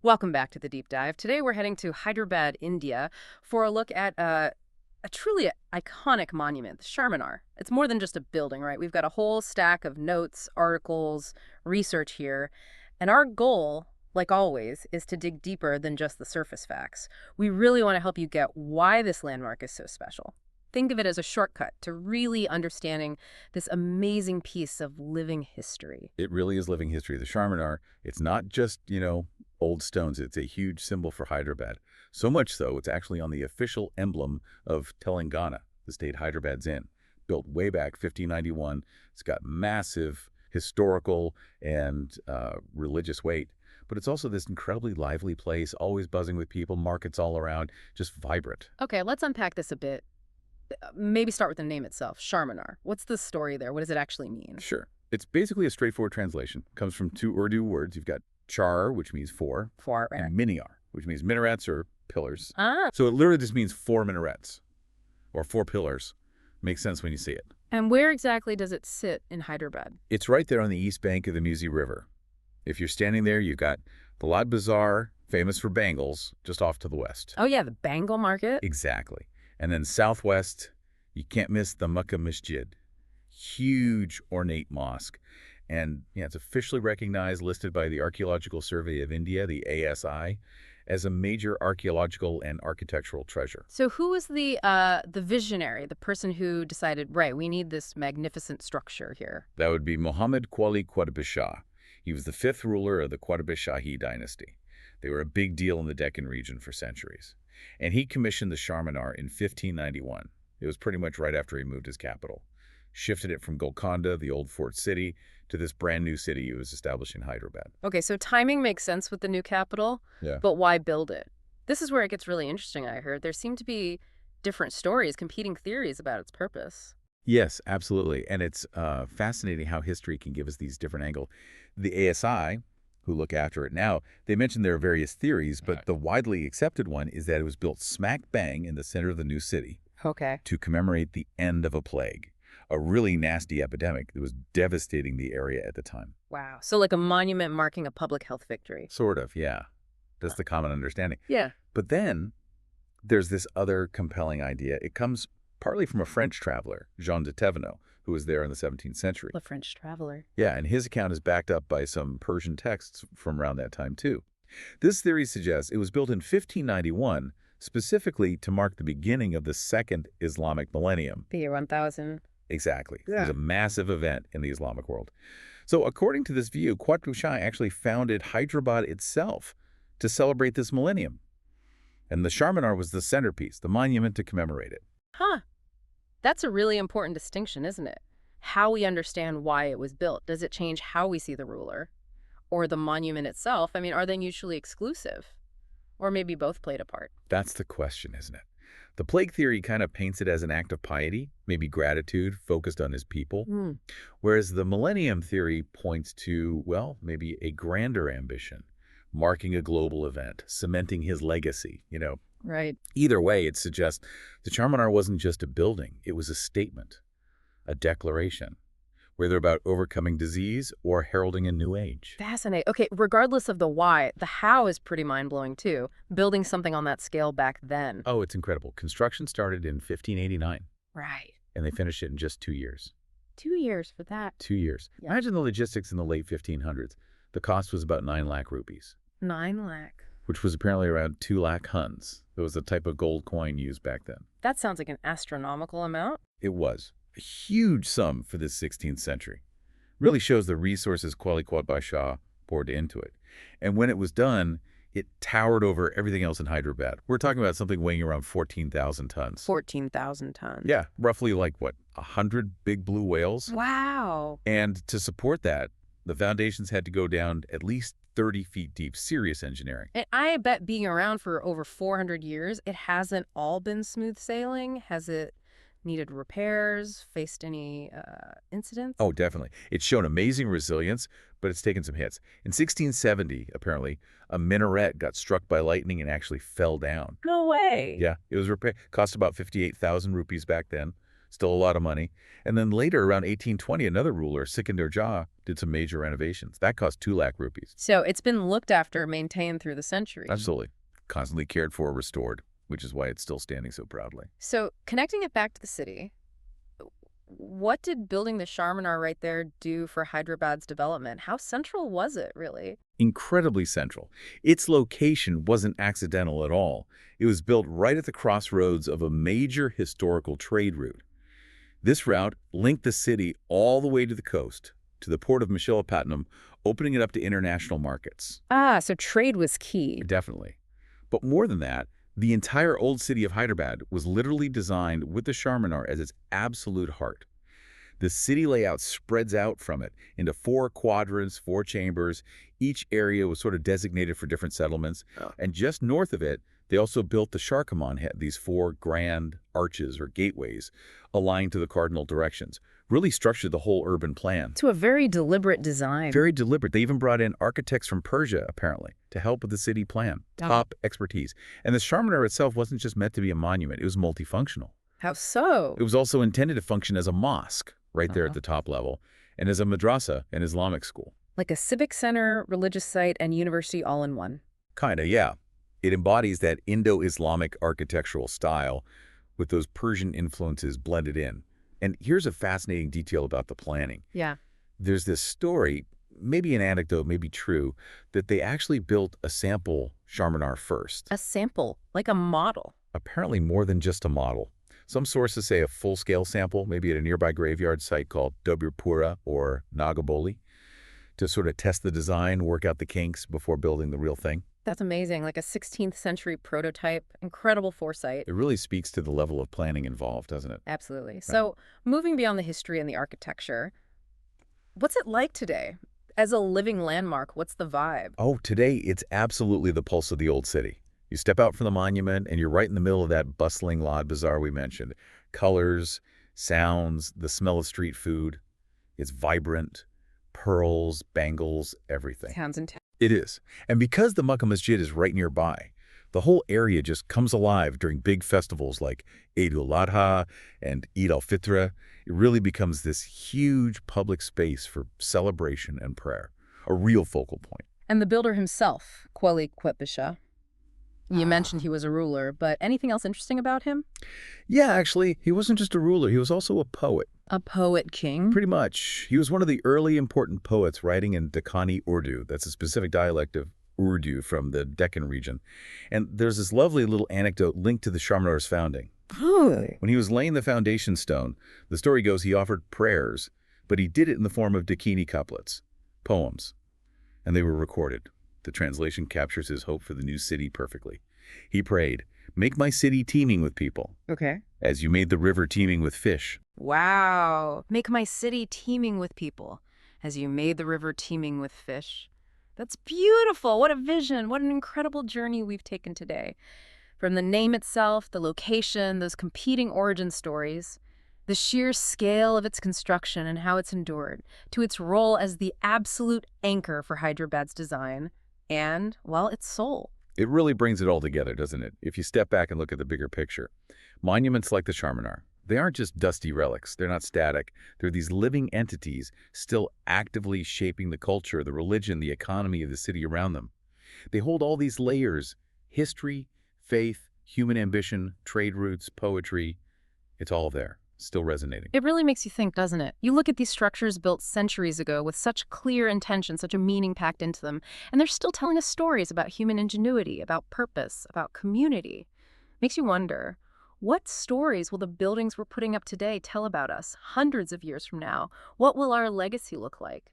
Welcome back to the deep dive. Today we're heading to Hyderabad, India, for a look at a truly iconic monument, the Charminar. It's more than just a building, right? We've got a whole stack of notes, articles, research here. And our goal, like always, is to dig deeper than just the surface facts. We really want to help you get why this landmark is so special. Think of it as a shortcut to really understanding this amazing piece of living history. It really is living history. The Charminar, it's not just, old stones. It's a huge symbol for Hyderabad. So much so, it's actually on the official emblem of Telangana, the state Hyderabad's in. Built way back 1591. It's got massive historical and religious weight. But it's also this incredibly lively place, always buzzing with people, markets all around, just vibrant. Okay, let's unpack this a bit. Maybe start with the name itself, Charminar. What's the story there? What does it actually mean? Sure. It's basically a straightforward translation. It comes from two Urdu words. You've got char, which means four, For right. and minar, which means minarets or pillars. Ah, So it literally just means four minarets or four pillars. Makes sense when you see it. and where exactly does it sit in Hyderabad? It's right there on the east bank of the Musi River. If you're standing there, you've got the Lad Bazaar, famous for bangles, just off to the west. Oh yeah, the Bengal Market. Exactly. And then southwest, you can't miss the Makkah Masjid. Huge ornate mosque. And yeah, it's officially recognized, listed by the Archaeological Survey of India, the ASI, as a major archaeological and architectural treasure. So who was the visionary, the person who decided, right, we need this magnificent structure here? That would be Muhammad Qali Qutb Shah. He was the fifth ruler of the Qutb Shahi dynasty. They were a big deal in the Deccan region for centuries. And he commissioned the Charminar in 1591. It was pretty much right after he moved his capital. Shifted it from Golconda, the old fort city, to this brand new city he was establishing in Hyderabad. Okay, so timing makes sense with the new capital, Yeah. but why build it? This is where it gets really interesting, I heard. There seem to be different stories, competing theories about its purpose. Yes, absolutely. And it's fascinating how history can give us these different angles. The ASI, who look after it now, they mentioned there are various theories, but the widely accepted one is that it was built smack bang in the center of the new city Okay. to commemorate the end of a plague, a really nasty epidemic that was devastating the area at the time. Wow. So like a monument marking a public health victory. Sort of, yeah. That's the common understanding. Yeah. But then there's this other compelling idea. It comes partly from a French traveler, Jean de Thévenot, who was there in the 17th century. The French traveler. Yeah, and his account is backed up by some Persian texts from around that time, too. This theory suggests it was built in 1591 specifically to mark the beginning of the second Islamic millennium. The year 1000. Exactly. It Yeah. was a massive event in the Islamic world. So according to this view, Qutb Shah actually founded Hyderabad itself to celebrate this millennium. And the Charminar was the centerpiece, the monument to commemorate it. Huh. That's a really important distinction, isn't it? How we understand why it was built. Does it change how we see the ruler? Or the monument itself? I mean, are they mutually exclusive? Or maybe both played a part? That's the question, isn't it? The plague theory kind of paints it as an act of piety, maybe gratitude focused on his people, Hmm. whereas the millennium theory points to, well, maybe a grander ambition, marking a global event, cementing his legacy, Right. Either way, it suggests the Charminar wasn't just a building, it was a statement, a declaration, whether about overcoming disease or heralding a new age. Fascinating. Okay, regardless of the why, the how is pretty mind-blowing too. Building something on that scale back then. Oh, it's incredible. Construction started in 1589, Right. and they finished it in just 2 years. 2 years for that. 2 years. Yeah. Imagine the logistics in the late 1500s. The cost was about 9 lakh rupees, 9 lakh. which was apparently around 2 lakh huns. It was a type of gold coin used back then. That sounds like an astronomical amount. It was a huge sum for the 16th century. Really shows the resources Qali Qutb Shah poured into it. And when it was done, it towered over everything else in Hyderabad. We're talking about something weighing around 14,000 tons. 14,000 tons. Yeah, roughly like, 100 big blue whales? Wow. And to support that, the foundations had to go down at least 30 feet deep, serious engineering. And I bet being around for over 400 years, it hasn't all been smooth sailing. Has it needed repairs, faced any incidents? Oh, definitely. It's shown amazing resilience, but it's taken some hits. In 1670, apparently, a minaret got struck by lightning and actually fell down. No way. Yeah, it was repaired. Cost about 58,000 rupees back then. Still a lot of money. And then later, around 1820, another ruler, Sikandar Jah, did some major renovations. That cost 2 lakh rupees. So it's been looked after, maintained through the centuries. Absolutely. Constantly cared for, restored, which is why it's still standing so proudly. So connecting it back to the city, what did building the Charminar right there do for Hyderabad's development? How central was it, really? Incredibly central. Its location wasn't accidental at all. It was built right at the crossroads of a major historical trade route. This route linked the city all the way to the coast, to the port of Machilipatnam, opening it up to international markets. Ah, so trade was key. Definitely. But more than that, the entire old city of Hyderabad was literally designed with the Charminar as its absolute heart. The city layout spreads out from it into 4 quadrants, 4 chambers. Each area was sort of designated for different settlements. Oh. And just north of it, they also built the Sharkaman head, these 4 grand arches or gateways aligned to the cardinal directions. Really structured the whole urban plan. To a very deliberate design. Very deliberate. They even brought in architects from Persia, apparently, to help with the city plan. Top expertise. And the Charminar itself wasn't just meant to be a monument. It was multifunctional. How so? It was also intended to function as a mosque right there at the top level, and as a madrasa, an Islamic school. Like a civic center, religious site, and university all in one. Kinda, yeah. It embodies that Indo-Islamic architectural style with those Persian influences blended in. And here's a fascinating detail about the planning. Yeah. There's this story, maybe an anecdote, maybe true, that they actually built a sample Charminar first. A sample, like a model. Apparently more than just a model. Some sources say a full-scale sample, maybe at a nearby graveyard site called Dobirpura or Nagaboli, to sort of test the design, work out the kinks before building the real thing. That's amazing, like a 16th century prototype. Incredible foresight. It really speaks to the level of planning involved, doesn't it? Absolutely. Right. So moving beyond the history and the architecture, what's it like today? As a living landmark, what's the vibe? Oh, today it's absolutely the pulse of the old city. You step out from the monument and you're right in the middle of that bustling Lad Bazaar we mentioned. Colors, sounds, the smell of street food. It's vibrant. Pearls, bangles, everything. Sounds intense. It is. And because the Makkah Masjid is right nearby, the whole area just comes alive during big festivals like Eid al-Adha and Eid al-Fitr. It really becomes this huge public space for celebration and prayer, a real focal point. And the builder himself, Kweli Kwetbisha. You mentioned he was a ruler, but anything else interesting about him? Yeah, actually, he wasn't just a ruler. He was also a poet. A poet king? Pretty much. He was one of the early important poets writing in Deccani Urdu. That's a specific dialect of Urdu from the Deccan region. And there's this lovely little anecdote linked to the Charminar's founding. Really? When he was laying the foundation stone, the story goes he offered prayers, but he did it in the form of Deccani couplets, poems, and they were recorded. The translation captures his hope for the new city perfectly. He prayed, "Make my city teeming with people, Okay. as you made the river teeming with fish." Wow. Make my city teeming with people, as you made the river teeming with fish. That's beautiful. What a vision. What an incredible journey we've taken today. From the name itself, the location, those competing origin stories, the sheer scale of its construction and how it's endured, to its role as the absolute anchor for Hyderabad's design and, well, its soul. It really brings it all together, doesn't it? If you step back and look at the bigger picture. Monuments like the Charminar, they aren't just dusty relics. They're not static. They're these living entities still actively shaping the culture, the religion, the economy of the city around them. They hold all these layers: history, faith, human ambition, trade routes, poetry. It's all there, still resonating. It really makes you think, doesn't it? You look at these structures built centuries ago with such clear intention, such a meaning packed into them, and they're still telling us stories about human ingenuity, about purpose, about community. Makes you wonder, what stories will the buildings we're putting up today tell about us hundreds of years from now? What will our legacy look like?